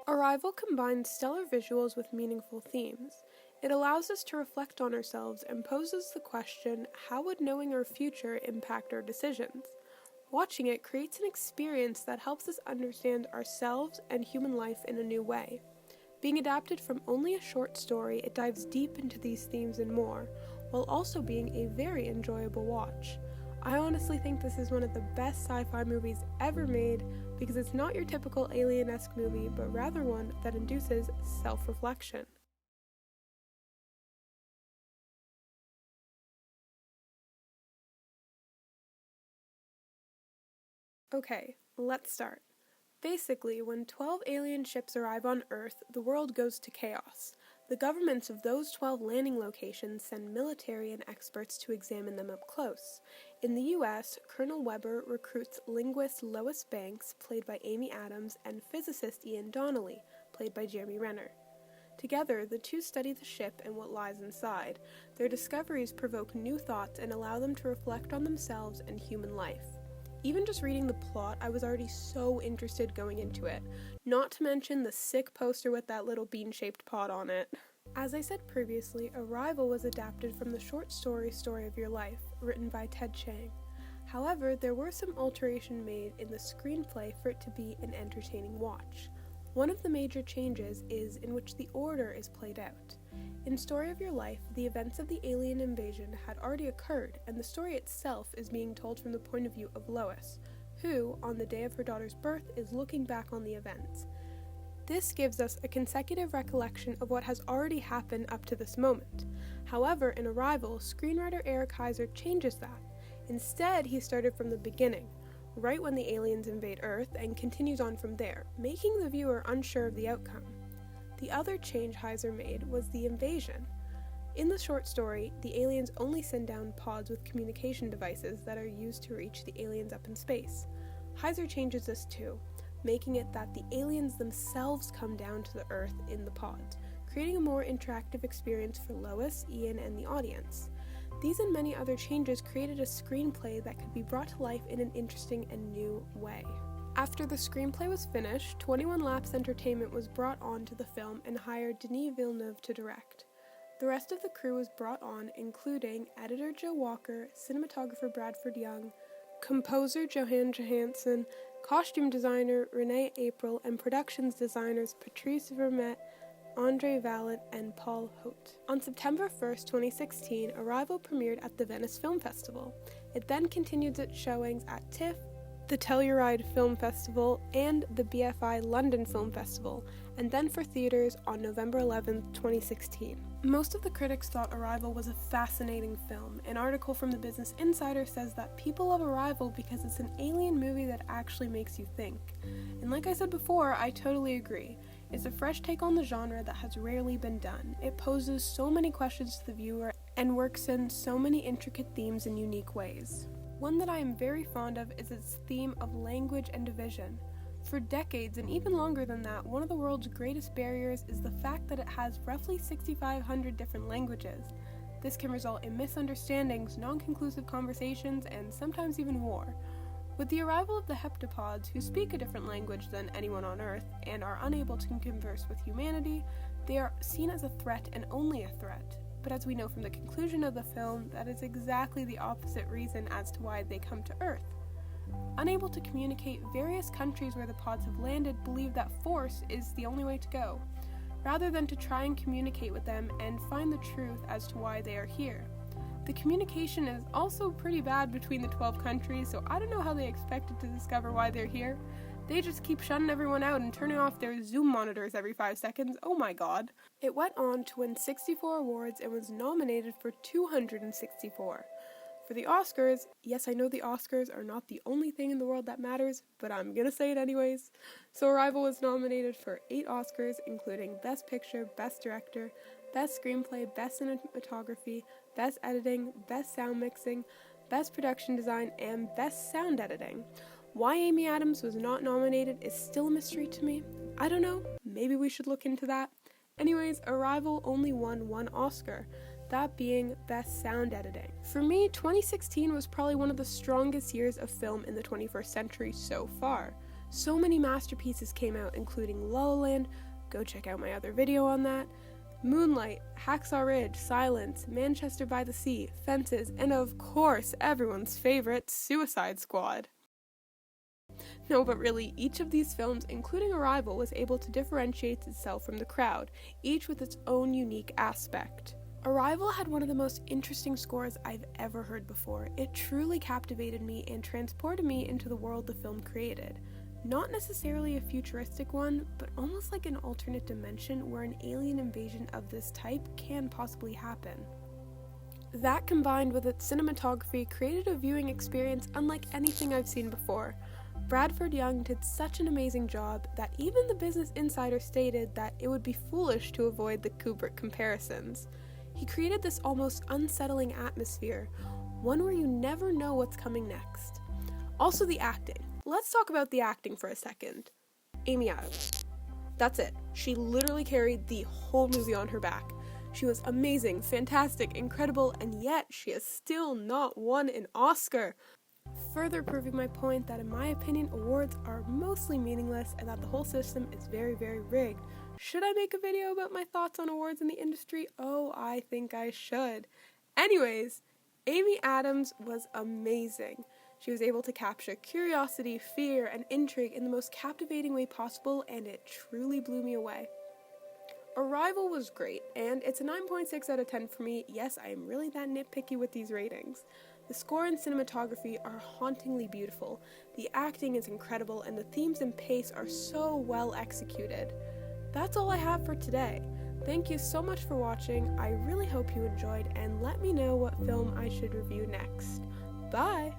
Arrival combines stellar visuals with meaningful themes. It allows us to reflect on ourselves and poses the question, how would knowing our future impact our decisions? Watching it creates an experience that helps us understand ourselves and human life in a new way. Being adapted from only a short story, it dives deep into these themes and more, while also being a very enjoyable watch. I honestly think this is one of the best sci-fi movies ever made because it's not your typical alien-esque movie, but rather one that induces self-reflection. Okay, let's start. Basically, when 12 alien ships arrive on Earth, the world goes to chaos. The governments of those 12 landing locations send military and experts to examine them up close. In the US, Colonel Weber recruits linguist Lois Banks, played by Amy Adams, and physicist Ian Donnelly, played by Jeremy Renner. Together, the two study the ship and what lies inside. Their discoveries provoke new thoughts and allow them to reflect on themselves and human life. Even just reading the plot, I was already so interested going into it, not to mention the sick poster with that little bean-shaped pod on it. As I said previously, Arrival was adapted from the short story Story of Your Life, written by Ted Chiang. However, there were some alterations made in the screenplay for it to be an entertaining watch. One of the major changes is in which the order is played out. In Story of Your Life, the events of the alien invasion had already occurred, and the story itself is being told from the point of view of Lois, who, on the day of her daughter's birth, is looking back on the events. This gives us a consecutive recollection of what has already happened up to this moment. However, in Arrival, screenwriter Eric Heiser changes that. Instead, he started from the beginning, right when the aliens invade Earth, and continues on from there, making the viewer unsure of the outcome. The other change Heiser made was the invasion. In the short story, the aliens only send down pods with communication devices that are used to reach the aliens up in space. Heiser changes this too, making it that the aliens themselves come down to the Earth in the pods, creating a more interactive experience for Lois, Ian, and the audience. These and many other changes created a screenplay that could be brought to life in an interesting and new way. After the screenplay was finished, 21 Laps Entertainment was brought on to the film and hired Denis Villenueve to direct. The rest of the crew was brought on, including editor Joe Walker, cinematographer Bradford Young, composer Johan Johansson, costume designer Renee April, and productions designers Patrice Vermette, Andre Vallet, and Paul Hote. On September 1st, 2016, Arrival premiered at the Venice Film Festival. It then continued its showings at TIFF, the Telluride Film Festival, and the BFI London Film Festival, and then for theaters on November 11, 2016. Most of the critics thought Arrival was a fascinating film. An article from the Business Insider says that people love Arrival because it's an alien movie that actually makes you think. And like I said before, I totally agree. It's a fresh take on the genre that has rarely been done. It poses so many questions to the viewer and works in so many intricate themes in unique ways. One that I am very fond of is its theme of language and division. For decades, and even longer than that, one of the world's greatest barriers is the fact that it has roughly 6,500 different languages. This can result in misunderstandings, non-conclusive conversations, and sometimes even war. With the arrival of the heptapods, who speak a different language than anyone on Earth and are unable to converse with humanity, they are seen as a threat and only a threat. But as we know from the conclusion of the film, that is exactly the opposite reason as to why they come to Earth. Unable to communicate, various countries where the pods have landed believe that force is the only way to go, rather than to try and communicate with them and find the truth as to why they are here. The communication is also pretty bad between the 12 countries, so I don't know how they expected to discover why they're here. They just keep shutting everyone out and turning off their Zoom monitors every 5 seconds. Oh my god. It went on to win 64 awards and was nominated for 264. For the Oscars, yes, I know the Oscars are not the only thing in the world that matters, but I'm gonna say it anyways. So Arrival was nominated for 8 Oscars, including Best Picture, Best Director, Best Screenplay, Best Cinematography, Best Editing, Best Sound Mixing, Best Production Design, and Best Sound Editing. Why Amy Adams was not nominated is still a mystery to me. I don't know, maybe we should look into that. Anyways, Arrival only won 1 Oscar, that being Best Sound Editing. For me, 2016 was probably one of the strongest years of film in the 21st century so far. So many masterpieces came out, including La La Land, go check out my other video on that, Moonlight, Hacksaw Ridge, Silence, Manchester by the Sea, Fences, and of course, everyone's favorite, Suicide Squad. No, but really, each of these films, including Arrival, was able to differentiate itself from the crowd, each with its own unique aspect. Arrival had one of the most interesting scores I've ever heard before. It truly captivated me and transported me into the world the film created. Not necessarily a futuristic one, but almost like an alternate dimension where an alien invasion of this type can possibly happen. That, combined with its cinematography, created a viewing experience unlike anything I've seen before. Bradford Young did such an amazing job that even the Business Insider stated that it would be foolish to avoid the Kubrick comparisons. He created this almost unsettling atmosphere, one where you never know what's coming next. Also the acting. Let's talk about the acting for a second. Amy Adams. That's it. She literally carried the whole movie on her back. She was amazing, fantastic, incredible, and yet she has still not won an Oscar. Further proving my point that in my opinion awards are mostly meaningless and that the whole system is very, very rigged. Should I make a video about my thoughts on awards in the industry? Oh, I think I should. Anyways, Amy Adams was amazing. She was able to capture curiosity, fear, and intrigue in the most captivating way possible, and it truly blew me away. Arrival was great, and it's a 9.6 out of 10 for me. Yes, I am really that nitpicky with these ratings. The score and cinematography are hauntingly beautiful, the acting is incredible, and the themes and pace are so well executed. That's all I have for today. Thank you so much for watching. I really hope you enjoyed, and let me know what film I should review next. Bye!